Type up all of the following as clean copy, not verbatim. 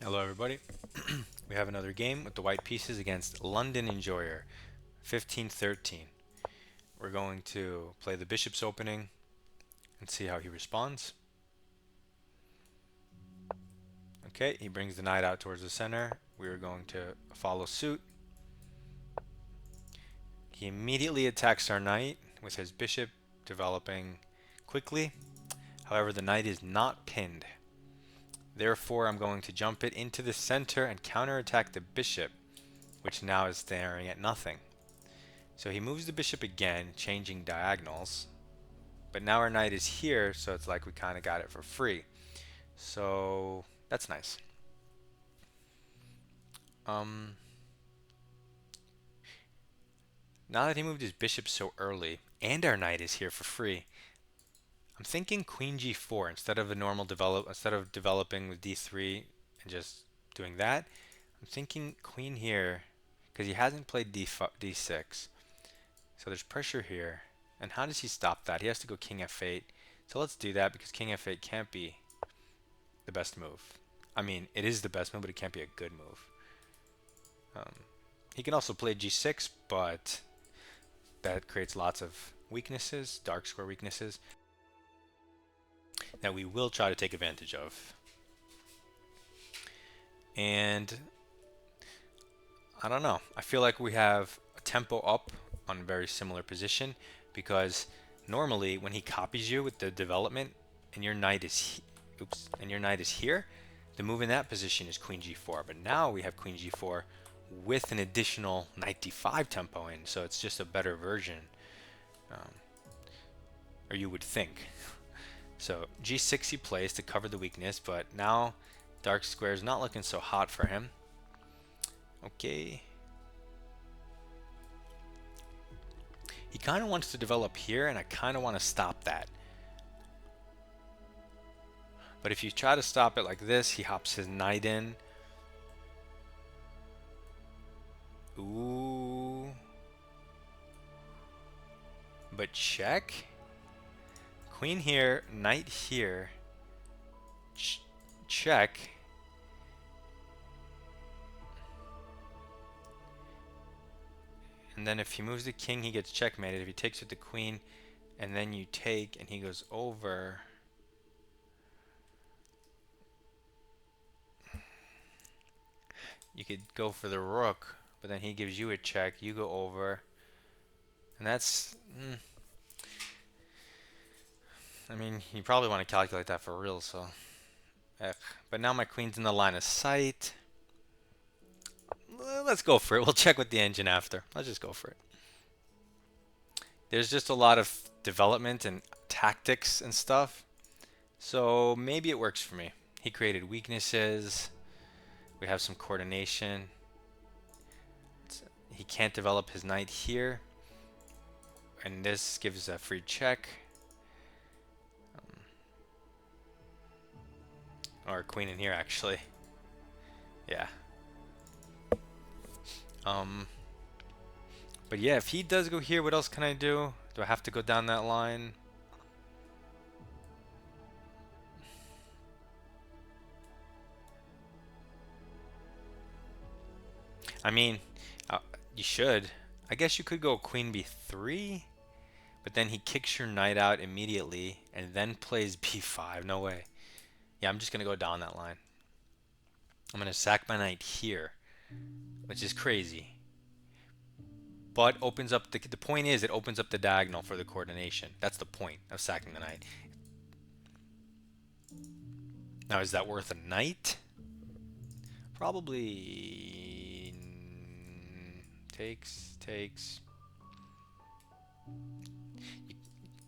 Hello everybody. We have another game with the white pieces against London Enjoyer, 15-13. We're going to play the bishop's opening and see how he responds. Okay, he brings the knight out towards the center. We are going to follow suit. He immediately attacks our knight with his bishop developing quickly. However, the knight is not pinned. Therefore, I'm going to jump it into the center and counterattack the bishop, which now is staring at nothing. So he moves the bishop again, changing diagonals. But now our knight is here, so it's like we kind of got it for free. So that's nice. Now that he moved his bishop so early, and our knight is here for free, I'm thinking queen g4 instead of developing with d3 and just doing that. I'm thinking queen here because he hasn't played d6. So there's pressure here. And how does he stop that? He has to go king f8. So let's do that because king f8 can't be the best move. I mean, it is the best move, but it can't be a good move. He can also play g6, but that creates lots of weaknesses, dark square weaknesses, that we will try to take advantage of. And I don't know. I feel like we have a tempo up on a very similar position because normally when he copies you with the development and your knight is here, the move in that position is queen g4. But now we have queen g4 with an additional knight d5 tempo in, so it's just a better version, or you would think. So g6 he plays to cover the weakness, but now dark square is not looking so hot for him. Okay. He kind of wants to develop here, and I kind of want to stop that. But if you try to stop it like this, he hops his knight in. Ooh. But check. Queen here, knight here. Check. And then if he moves the king, he gets checkmated. If he takes with the queen, and then you take, and he goes over. You could go for the rook, but then he gives you a check. You go over. And that's... I mean, you probably want to calculate that for real, so... But now my queen's in the line of sight. Let's go for it. We'll check with the engine after. Let's just go for it. There's just a lot of development and tactics and stuff. So maybe it works for me. He created weaknesses. We have some coordination. He can't develop his knight here. And this gives a free check. Or queen in here, actually. Yeah. But yeah, if he does go here, what else can I do? Do I have to go down that line? I mean, you should. I guess you could go queen b3, but then he kicks your knight out immediately and then plays b5. No way. Yeah, I'm just going to go down that line. I'm going to sack my knight here, which is crazy. But opens up the point is it opens up the diagonal for the coordination. That's the point of sacking the knight. Now, is that worth a knight? Probably takes.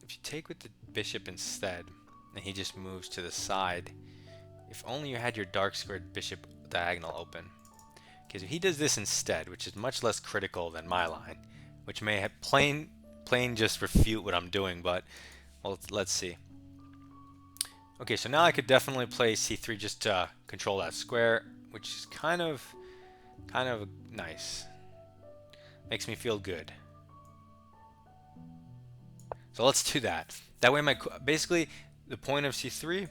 If you take with the bishop instead, and he just moves to the side, if only you had your dark squared bishop diagonal open. Because if he does this instead, which is much less critical than my line, which may have plain just refute what I'm doing, but well, let's see. Okay, so now I could definitely play c3 just to control that square, which is kind of nice. Makes me feel good. So let's do that. That way, basically the point of c3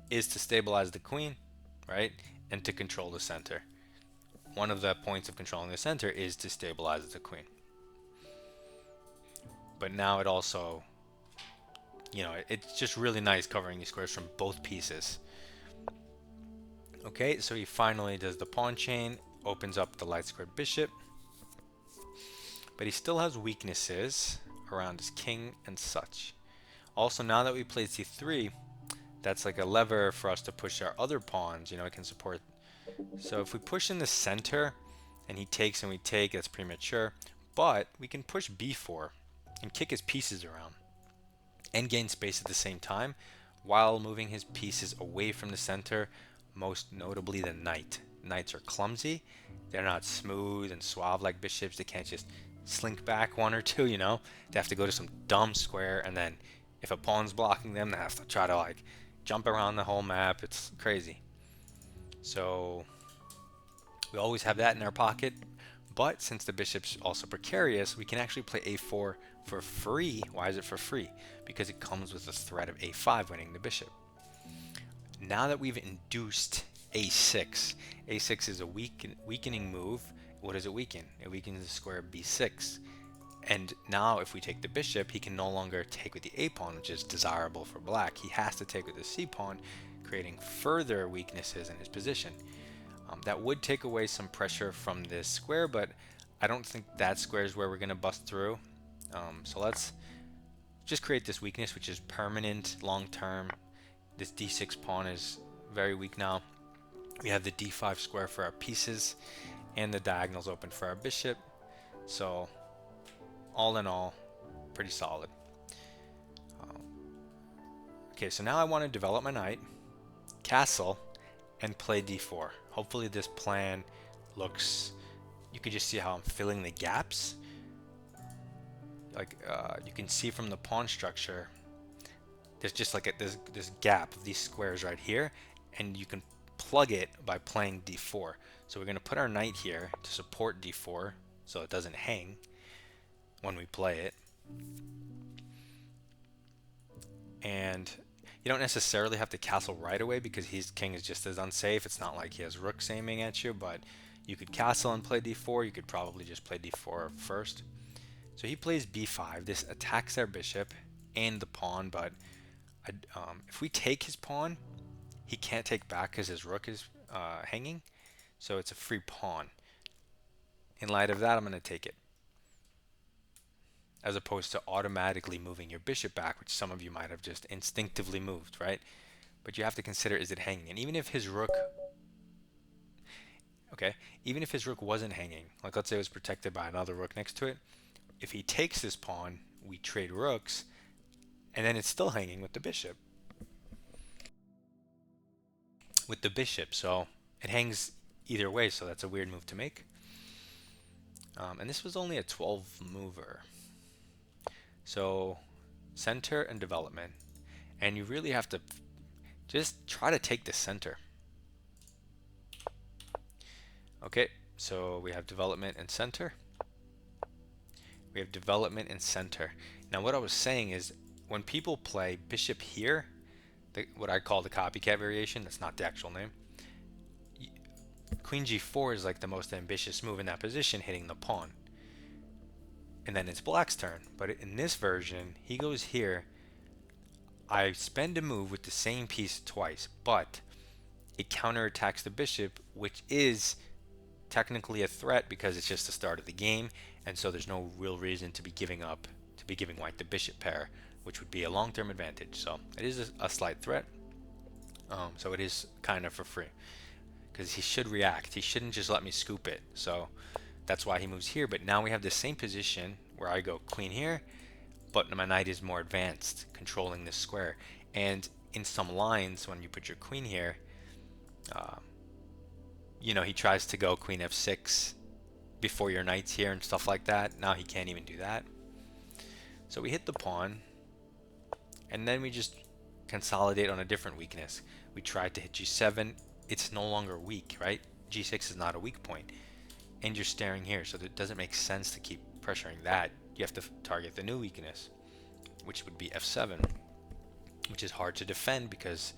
is to stabilize the queen, right? and to control the center. One of the points of controlling the center is to stabilize the queen. But now it also, you know, it's just really nice covering these squares from both pieces. Okay, so he finally does the pawn chain, opens up the light squared bishop, but he still has weaknesses around his king and such. Also, now that we played c3, that's like a lever for us to push our other pawns. You know, it can support. So if we push in the center and he takes and we take, that's premature. But we can push b4 and kick his pieces around and gain space at the same time while moving his pieces away from the center, most notably the knight. Knights are clumsy. They're not smooth and suave like bishops. They can't just slink back one or two, you know. They have to go to some dumb square, and then if a pawn's blocking them, they have to try to like jump around the whole map. It's crazy. So we always have that in our pocket. But since the bishop's also precarious, we can actually play a4 for free. Why is it for free? Because it comes with the threat of a5 winning the bishop. Now that we've induced a6, a6 is a weakening move. What does it weaken? It weakens the square b6. And now if we take the bishop, he can no longer take with the a pawn, which is desirable for black. He has to take with the c pawn, creating further weaknesses in his position. That would take away some pressure from this square, but I don't think that square is where we're going to bust through. So let's just create this weakness, which is permanent, long-term. This d6 pawn is very weak now. We have the d5 square for our pieces, and the diagonals open for our bishop. So all in all, pretty solid. Okay, so now I want to develop my knight, castle, and play d4. Hopefully this plan looks, you can just see how I'm filling the gaps. Like you can see from the pawn structure, there's just like this gap of these squares right here, and you can plug it by playing d4. So we're going to put our knight here to support d4 so it doesn't hang when we play it. And you don't necessarily have to castle right away because his king is just as unsafe. It's not like he has rooks aiming at you, but you could castle and play d4. You could probably just play d4 first. So he plays b5. This attacks our bishop and the pawn, but if we take his pawn, he can't take back because his rook is hanging. So it's a free pawn. In light of that, I'm going to take it, as opposed to automatically moving your bishop back, which some of you might have just instinctively moved, right? But you have to consider, is it hanging? And even if his rook, okay, even if his rook wasn't hanging, like let's say it was protected by another rook next to it, if he takes this pawn, we trade rooks, and then it's still hanging with the bishop. So it hangs either way, so that's a weird move to make. And this was only a 12 mover. So center and development, and you really have to just try to take the center. Okay, so we have development and center. We have development and center. Now what I was saying is when people play bishop here, what I call the copycat variation, that's not the actual name, queen g4 is like the most ambitious move in that position, hitting the pawn. And then it's black's turn. But in this version, he goes here. I spend a move with the same piece twice, but it counterattacks the bishop, which is technically a threat because it's just the start of the game, and so there's no real reason to be giving white the bishop pair, which would be a long-term advantage. So it is a slight threat. So it is kind of for free because he should react. He shouldn't just let me scoop it. So that's why he moves here. But now we have the same position where I go queen here, but my knight is more advanced, controlling this square. And in some lines, when you put your queen here, you know, he tries to go queen f6 before your knight's here and stuff like that. Now he can't even do that. So we hit the pawn, and then we just consolidate on a different weakness. We tried to hit g7. It's no longer weak, right? g6 is not a weak point. And you're staring here, so it doesn't make sense to keep pressuring that. You have to target the new weakness, which would be f7, which is hard to defend because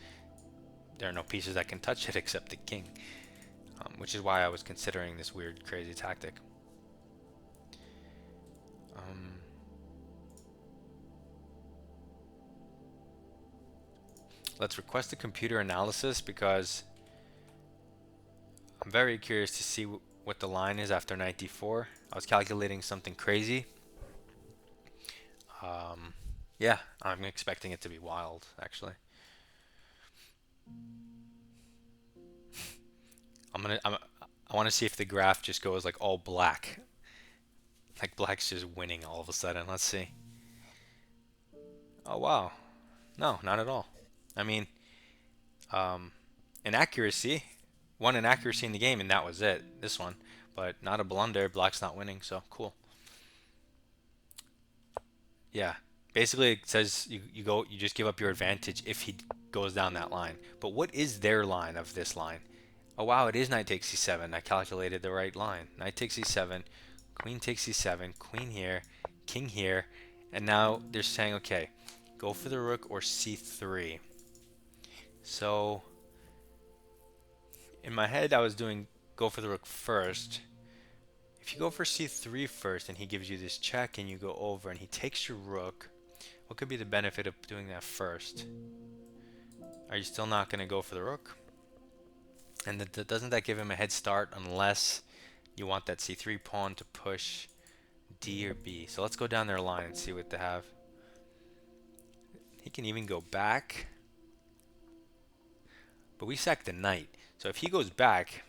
there are no pieces that can touch it except the king. which is why I was considering this weird, crazy tactic. Let's request a computer analysis because I'm very curious to see what the line is after knight d4. I was calculating something crazy. Yeah, I'm expecting it to be wild, actually. I want to see if the graph just goes like all black. Like black's just winning all of a sudden. Let's see. Oh wow. No, not at all. I mean, inaccuracy. One inaccuracy in the game and that was it. This one. But not a blunder. Black's not winning, so cool. Yeah. Basically it says you just give up your advantage if he goes down that line. But what is their line of this line? Oh wow, it is knight takes c7. I calculated the right line. Knight takes c7, queen takes c7, queen here, king here, and now they're saying, okay, go for the rook or c3. So in my head I was doing go for the rook first. If you go for c3 first and he gives you this check and you go over and he takes your rook, what could be the benefit of doing that first? Are you still not going to go for the rook? And doesn't that give him a head start unless you want that c3 pawn to push d or b? So let's go down their line and see what they have. He can even go back. But we sacked the knight. So if he goes back,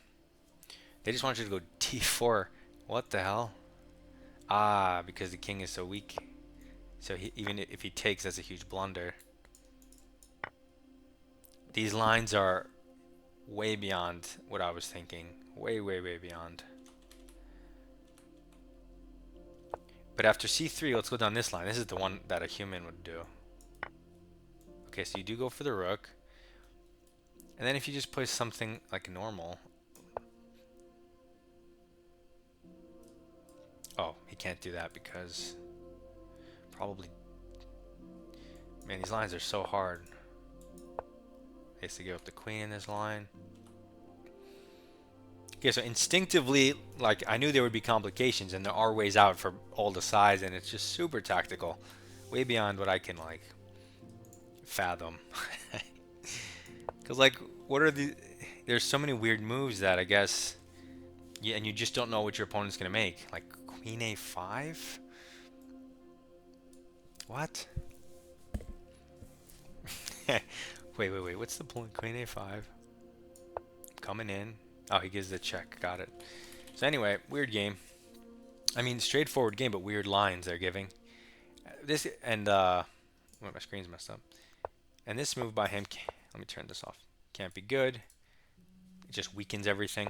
they just want you to go d4. What the hell? Ah, because the king is so weak. So even if he takes, that's a huge blunder. These lines are way beyond what I was thinking. Way, way, way beyond. But after c3, let's go down this line. This is the one that a human would do. Okay, so you do go for the rook. And then if you just play something like normal. Oh, he can't do that because probably... Man, these lines are so hard. He has to give up the queen in this line. Okay, so instinctively, like, I knew there would be complications, and there are ways out for all the sides, and it's just super tactical. Way beyond what I can, like, fathom. Because, like, what are the... There's so many weird moves that I guess... Yeah, and you just don't know what your opponent's going to make. Like, queen a5? What? Wait. What's the point? Queen a5. Coming in. Oh, he gives the check. Got it. So anyway, weird game. I mean, straightforward game, but weird lines they're giving. This and my screen's messed up. And this move by him, let me turn this off. Can't be good. It just weakens everything.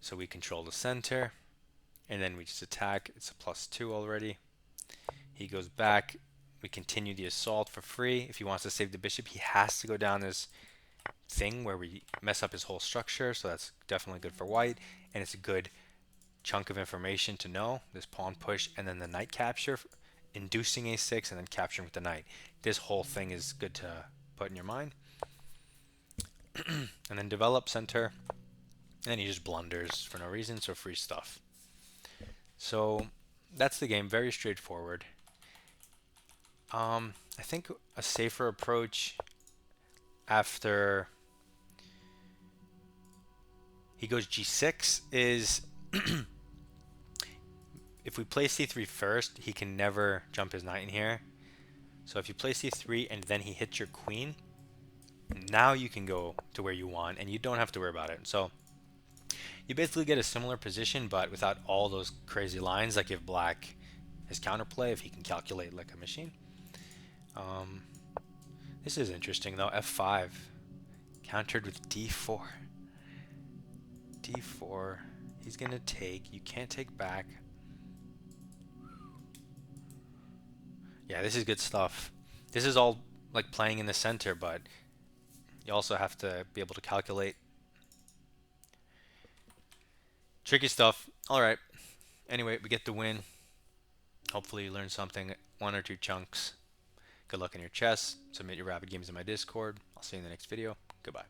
So we control the center, and then we just attack. It's a +2 already. He goes back. We continue the assault for free. If he wants to save the bishop, he has to go down this thing where we mess up his whole structure. So that's definitely good for white, and it's a good chunk of information to know. This pawn push and then the knight capture, inducing a6 and then capturing with the knight. This whole thing is good to put in your mind. And then develop center, and he just blunders for no reason, so free stuff. So that's the game, very straightforward. I think a safer approach after he goes g6 is if we play c3 first, he can never jump his knight in here. So if you play c3 and then he hits your queen, now you can go to where you want and you don't have to worry about it. So you basically get a similar position but without all those crazy lines like if black has counterplay, if he can calculate like a machine. This is interesting though. f5 countered with d4. d4. He's gonna take. You can't take back. Yeah, this is good stuff. This is all like playing in the center, but you also have to be able to calculate. Tricky stuff. All right. Anyway, we get the win. Hopefully you learned something. 1 or 2 chunks. Good luck in your chess. Submit your rapid games in my Discord. I'll see you in the next video. Goodbye.